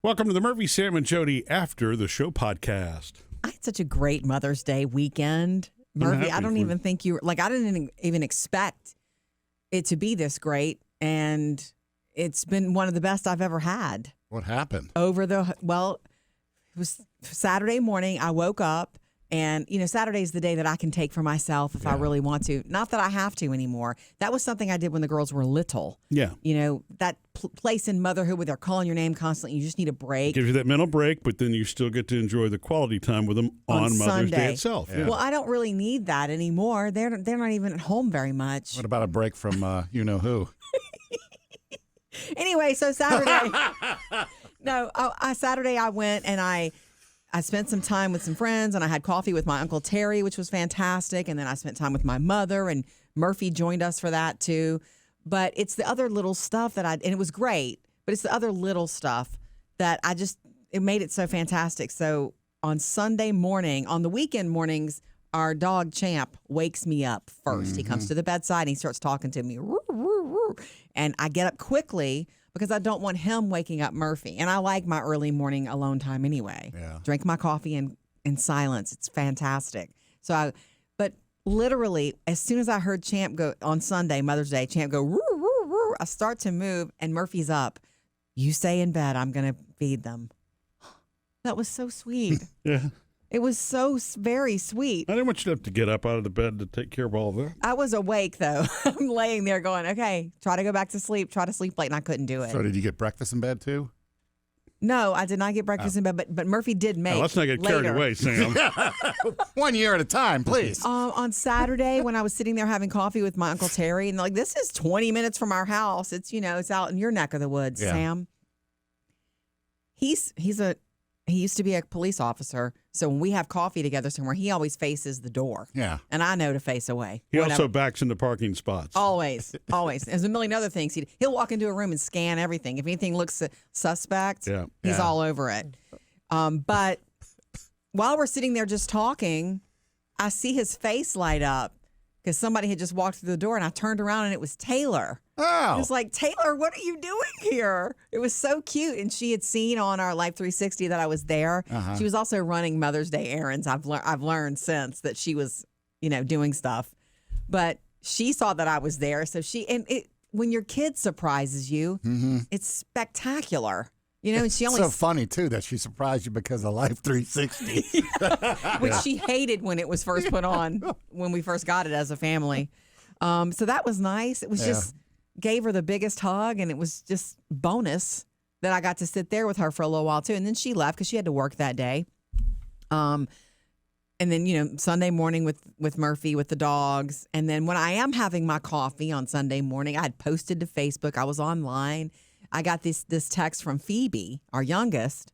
Welcome to the Murphy, Sam, and Jodi After the Show podcast. I had such a great Mother's Day weekend. Murphy, I don't even think I didn't even expect it to be this great. And it's been one of the best I've ever had. What happened? It was Saturday morning. I woke up and, Saturday's the day that I can take for myself if I really want to. Not that I have to anymore. That was something I did when the girls were little. Yeah. That place in motherhood where they're calling your name constantly. You just need a break. Gives you that mental break, but then you still get to enjoy the quality time with them on Mother's Day itself. Yeah. Well, I don't really need that anymore. They're not even at home very much. What about a break from you-know-who? Anyway, so Saturday. Saturday I went and I spent some time with some friends, and I had coffee with my Uncle Terry, which was fantastic. And then I spent time with my mother, and Murphy joined us for that too. But it's the other little stuff and it was great, but it's the other little stuff that it made it so fantastic. So on Sunday morning, on the weekend mornings, our dog Champ wakes me up first. He comes to the bedside and he starts talking to me. And I get up quickly because I don't want him waking up Murphy. And I like my early morning alone time anyway. Yeah. Drink my coffee in silence. It's fantastic. But literally, as soon as I heard Champ go on Sunday, Mother's Day, Champ go, woo, woo, woo, I start to move and Murphy's up. You stay in bed. I'm going to feed them. That was so sweet. Yeah. It was so very sweet. I didn't want you to have to get up out of the bed to take care of all of that. I was awake, though. I'm laying there going, okay, try to go back to sleep, try to sleep late, and I couldn't do it. So did you get breakfast in bed, too? No, I did not get breakfast in bed, but Murphy did make Let's not get carried away, Sam. 1 year at a time, please. On Saturday, when I was sitting there having coffee with my Uncle Terry, and this is 20 minutes from our house. It's, it's out in your neck of the woods, Sam. He used to be a police officer, so when we have coffee together somewhere, he always faces the door. Yeah. And I know to face away. He also backs into parking spots. Always. There's a million other things. He'll walk into a room and scan everything. If anything looks suspect, he's all over it. But while we're sitting there just talking, I see his face light up because somebody had just walked through the door, and I turned around, and it was Taylor. Oh. It was like, Taylor, what are you doing here? It was so cute. And she had seen on our Life 360 that I was there. Uh-huh. She was also running Mother's Day errands. I've learned since that she was, doing stuff. But she saw that I was there. So when your kid surprises you, it's spectacular. And she only so funny, too, that she surprised you because of Life 360. Which she hated when it was first put on, when we first got it as a family. So that was nice. It was just gave her the biggest hug, and it was just bonus that I got to sit there with her for a little while, too. And then she left because she had to work that day. And then, Sunday morning with Murphy, with the dogs. And then when I am having my coffee on Sunday morning, I had posted to Facebook. I was online. I got this text from Phoebe, our youngest.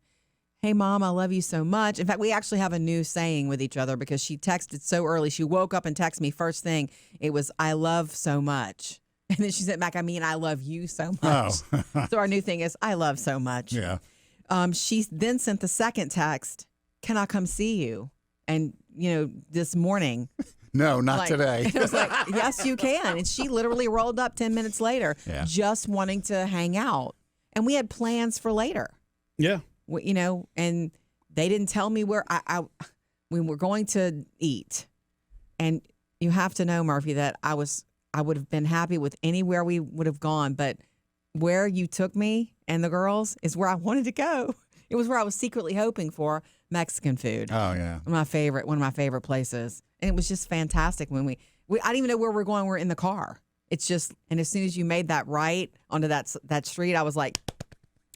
Hey, Mom, I love you so much. In fact, we actually have a new saying with each other because she texted so early. She woke up and texted me first thing. It was, I love so much. And then she sent back, I love you so much. Oh. So our new thing is, I love so much. Yeah. She then sent the second text, can I come see you? And, this morning. No, not today. And I was like, yes, you can. And she literally rolled up 10 minutes later, just wanting to hang out. And we had plans for later. Yeah. And they didn't tell me where we were going to eat. And you have to know, Murphy, that I would have been happy with anywhere we would have gone, but where you took me and the girls is where I wanted to go. It was where I was secretly hoping for Mexican food. Oh yeah, one of my favorite places, and it was just fantastic when we I didn't even know where we're going. We're in the car. It's just, and as soon as you made that right onto that street, I was like.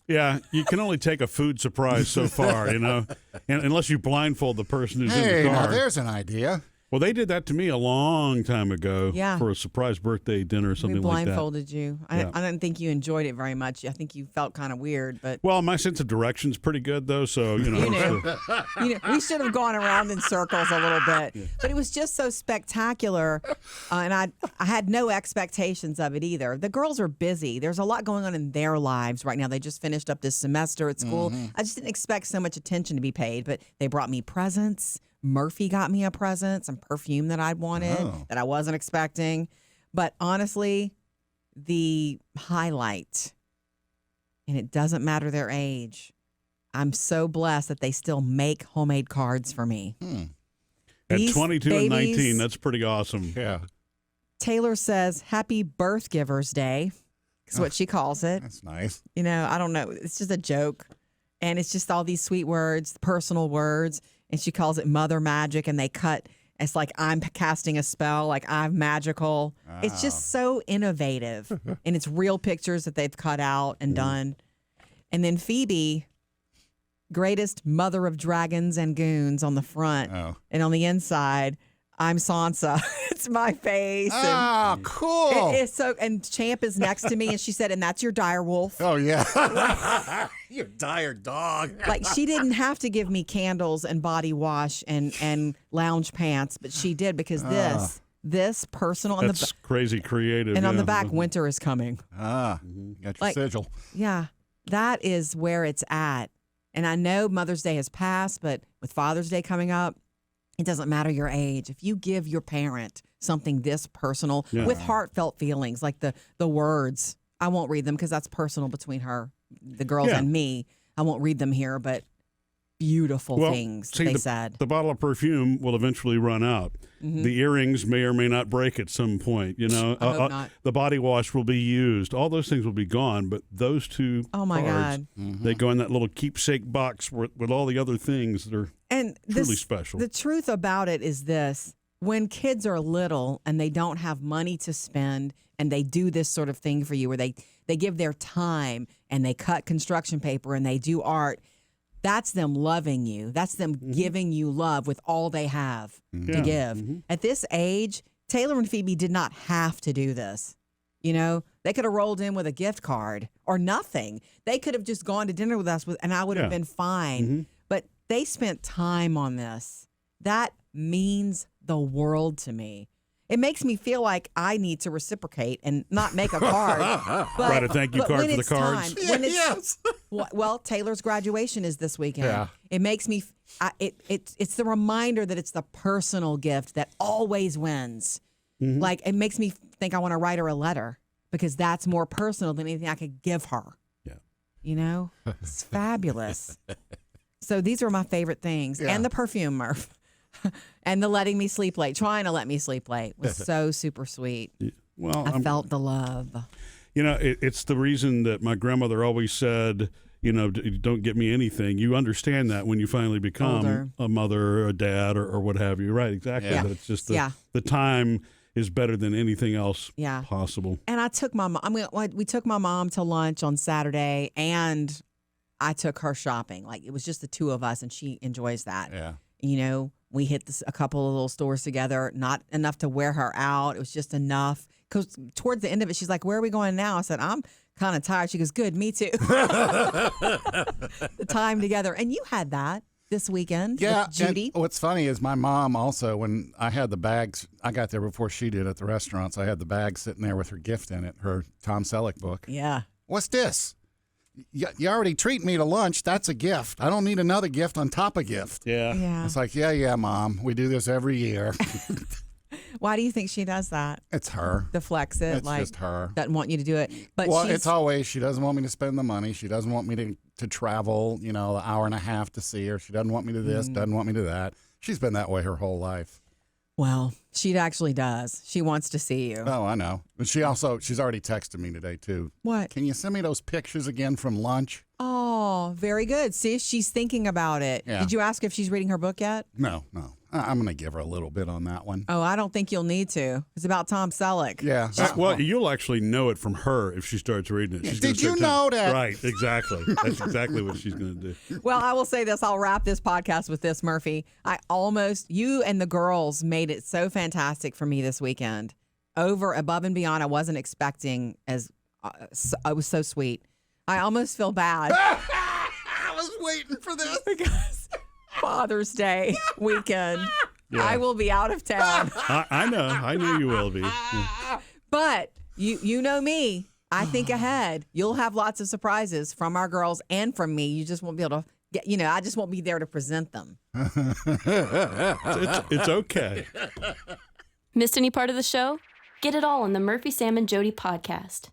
Yeah, you can only take a food surprise so far, and unless you blindfold the person who's in the car. Now there's an idea. Well, they did that to me a long time ago for a surprise birthday dinner or something like that. We blindfolded you. I didn't think you enjoyed it very much. I think you felt kind of weird. But well, my sense of direction's pretty good, though, so, You knew. We should have gone around in circles a little bit. Yeah. But it was just so spectacular, and I had no expectations of it either. The girls are busy. There's a lot going on in their lives right now. They just finished up this semester at school. Mm-hmm. I just didn't expect so much attention to be paid, but they brought me presents. Murphy got me a present, some perfume that I'd wanted that I wasn't expecting. But honestly, the highlight, and it doesn't matter their age, I'm so blessed that they still make homemade cards for me. At These 22 and babies- 19, that's pretty awesome. Yeah. Taylor says, Happy Birth Givers Day is what she calls it. That's nice. You know, I don't know. It's just a joke. And it's just all these sweet words, personal words. And she calls it mother magic. And they cut, it's like I'm casting a spell, like I'm magical. It's just so innovative. And it's real pictures that they've cut out and done. And then Phoebe, greatest mother of dragons and goons on the front. Oh. And on the inside, I'm Sansa. It's my face. And Cool. it's so, and Champ is next to me, and she said, and that's your dire wolf. Oh, yeah. Your dire dog. Like, she didn't have to give me candles and body wash and lounge pants, but she did because this personal on That's crazy creative. and on yeah. the back, winter is coming. Got your Like- sigil. Yeah, that is where it's at. And I know Mother's Day has passed, but with Father's Day coming up, it doesn't matter your age. If you give your parent something this personal with heartfelt feelings, like the words, I won't read them because that's personal between her, the girls, and me. I won't read them here, but beautiful things see, they the, said. The bottle of perfume will eventually run out. The earrings may or may not break at some point. You know, I hope not. The body wash will be used. All those things will be gone, but those two Oh, my cards, God. they go in that little keepsake box with all the other things that are And truly special. The truth about it is this. When kids are little and they don't have money to spend and they do this sort of thing for you where they give their time and they cut construction paper and they do art, that's them loving you. That's them giving you love with all they have to give. At this age, Taylor and Phoebe did not have to do this. You know, they could have rolled in with a gift card or nothing. They could have just gone to dinner with us and I would have been fine. But they spent time on this. That means the world to me. It makes me feel like I need to reciprocate and not make a card. But, Write a thank you but card when for the it's cards. time, when it's, well, Taylor's graduation is this weekend. Yeah. It makes me, it's the reminder that it's the personal gift that always wins. Like, it makes me think I want to write her a letter because that's more personal than anything I could give her. Yeah. You know? It's fabulous. So these are my favorite things. Yeah. And the perfume, Murph. And the letting me sleep late, trying to let me sleep late was so super sweet. Well, I felt the love. You know, it's the reason that my grandmother always said, you know, don't get me anything. You understand that when you finally become Older. a mother or a dad or what have you. Right, exactly. Yeah. That it's just Yeah. the time is better than anything else Yeah. possible. And I took my mom. We took my mom to lunch on Saturday, and I took her shopping. Like, it was just the two of us, and she enjoys that. Yeah. You know, we hit a couple of little stores together. Not enough to wear her out. It was just enough. Because towards the end of it, she's like, "Where are we going now?" I said, "I'm kind of tired." She goes, "Good, me too." The time together, and you had that this weekend. Yeah, with Jodi. and what's funny is my mom also, when I had the bags, I got there before she did at the restaurants. I had the bag sitting there with her gift in it, her Tom Selleck book. Yeah. What's this? You already treat me to lunch. That's a gift. I don't need another gift on top of gift. Yeah. Yeah. It's like, yeah, Mom. We do this every year. Why do you think she does that? It's her. Deflects it, It's like just her. doesn't want you to do it. But Well, she's, it's always, she doesn't want me to spend the money. She doesn't want me to travel, you know, an hour and a half to see her. She doesn't want me to this, doesn't want me to that. She's been that way her whole life. well, she actually does. She wants to see you. Oh, I know. But she's already texted me today, too. What? Can you send me those pictures again from lunch? Oh, very good. See, she's thinking about it. Yeah. Did you ask if she's reading her book yet? No. I'm going to give her a little bit on that one. Oh, I don't think you'll need to. It's about Tom Selleck. Yeah. Well, you'll actually know it from her if she starts reading it. She's gonna Did you start know that? Right, exactly. That's exactly what she's going to do. Well, I will say this. I'll wrap this podcast with this, Murphy. You and the girls made it so fantastic for me this weekend. Over, above, and beyond. I wasn't expecting it was so sweet. I almost feel bad. I was waiting for this. Because Father's Day weekend, Yeah. I will be out of town. I know you will be. Yeah. But you know me. I think ahead. You'll have lots of surprises from our girls and from me. You just won't be able to get, I just won't be there to present them. It's okay. Missed any part of the show? Get it all on the Murphy, Sam, and Jodi podcast.